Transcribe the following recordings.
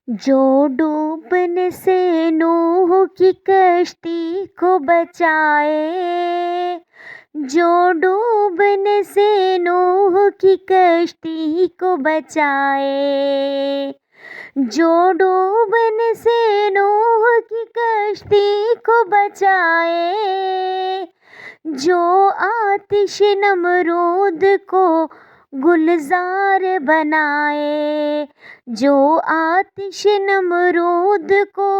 جو ڈوبنے سے نوح کی کشتی کو بچائے، جو ڈوبنے سے نوح کی کشتی کو بچائے، جو ڈوبنے سے نوح کی کشتی کو بچائے، جو آتش نمرود کو گلزار بنائے، جو آتش نمرود کو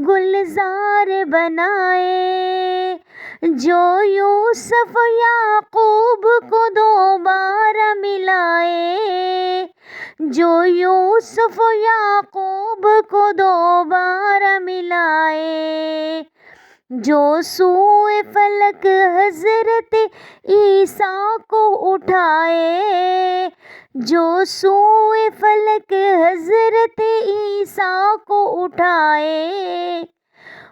گلزار بنائے، جو یوسف یعقوب کو دوبارہ ملائے، جو یوسف یعقوب کو دوبارہ ملائے، جو سوئے فلک حضرت عیسیٰ کو اٹھائے، جو سوئے فلک حضرت عیسیٰ کو اٹھائے،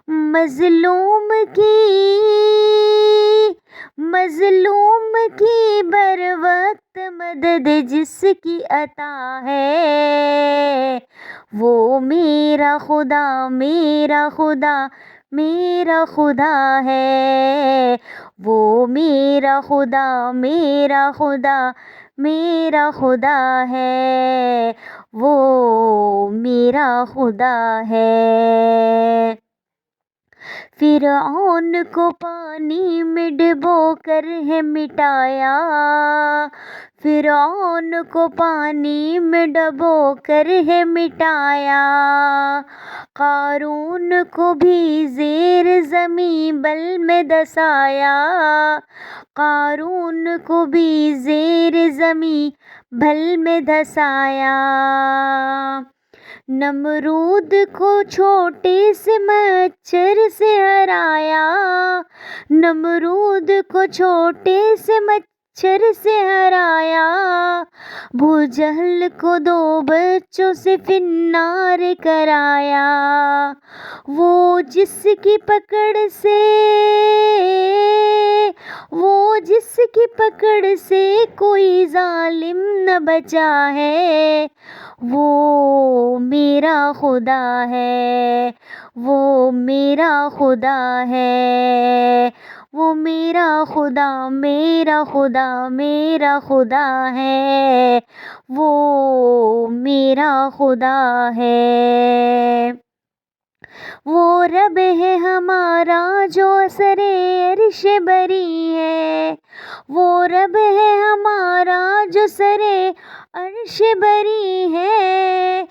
مظلوم کی بر وقت مدد جس کی عطا ہے، وہ میرا خدا میرا خدا میرا خدا ہے، وہ میرا خدا میرا خدا میرا خدا ہے، وہ میرا خدا ہے۔ فرعون کو پانی میں ڈبو کر ہے مٹایا، فرعون کو پانی میں ڈبو کر ہے مٹایا، قارون کو بھی زیر زمین بل میں دسایا، قارون کو بھی زیر زمین بل میں دسایا، نمرود کو چھوٹے سے مچھر سے ہرایا، نمرود کو چھوٹے سے مچھر سے ہرایا، ابوجہل کو 2 بچوں سے فی النار کرایا، وہ جس کی پکڑ سے کوئی ظالم نہ بچا ہے، وہ میرا خدا ہے، وہ میرا خدا ہے، وہ میرا خدا میرا خدا میرا خدا ہے، وہ میرا خدا ہے۔ وہ رب ہے ہمارا جو اثر عرش بری ہے، وہ رب ہے ہمارا جو سر عرش بری ہے،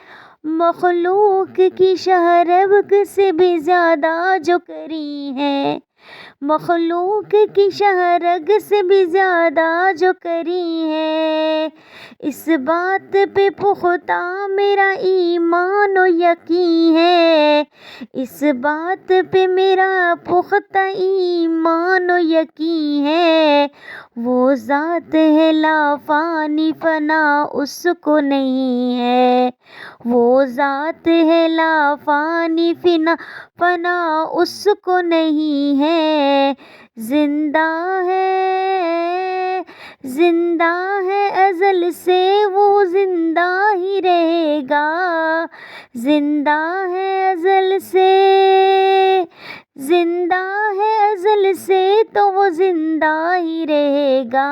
مخلوق کی شہرگ سے بھی زیادہ جو کری ہے، مخلوق کی شہرگ سے بھی زیادہ جو کری ہے، اس بات پہ پختہ میرا ایمان و یقین ہے، اس بات پہ میرا پختہ ایمان و یقین ہے، وہ ذات ہے لا فانی فنا اس کو نہیں ہے، وہ ذات ہے لا فانی فنا اس کو نہیں ہے، زندہ ہے ازل سے وہ زندہ ہی رہے گا، زندہ ہے ازل سے تو وہ زندہ ہی رہے گا،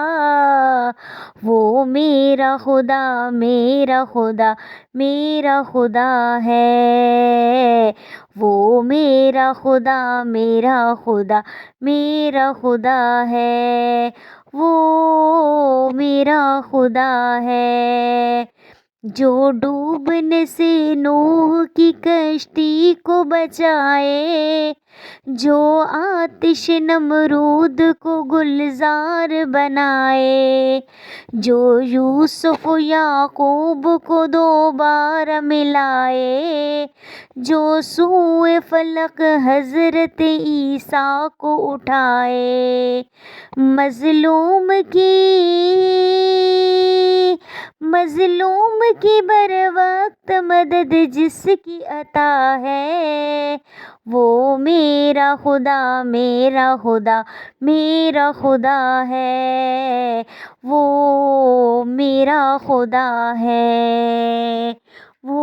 وہ میرا خدا میرا خدا میرا خدا ہے، وہ میرا خدا میرا خدا میرا خدا ہے، وہ میرا خدا ہے، جو ڈوبنے سے نوح کی کشتی کو بچائے، جو آتش نمرود کو گلزار بنائے، جو یوسف یعقوب کو دوبارہ ملائے، جو سوئے فلک حضرت عیسیٰ کو اٹھائے، مظلوم کی بر وقت مدد جس کی عطا ہے، وہ میرا خدا میرا خدا میرا خدا ہے، وہ میرا خدا ہے، وہ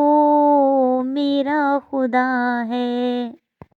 میرا خدا ہے۔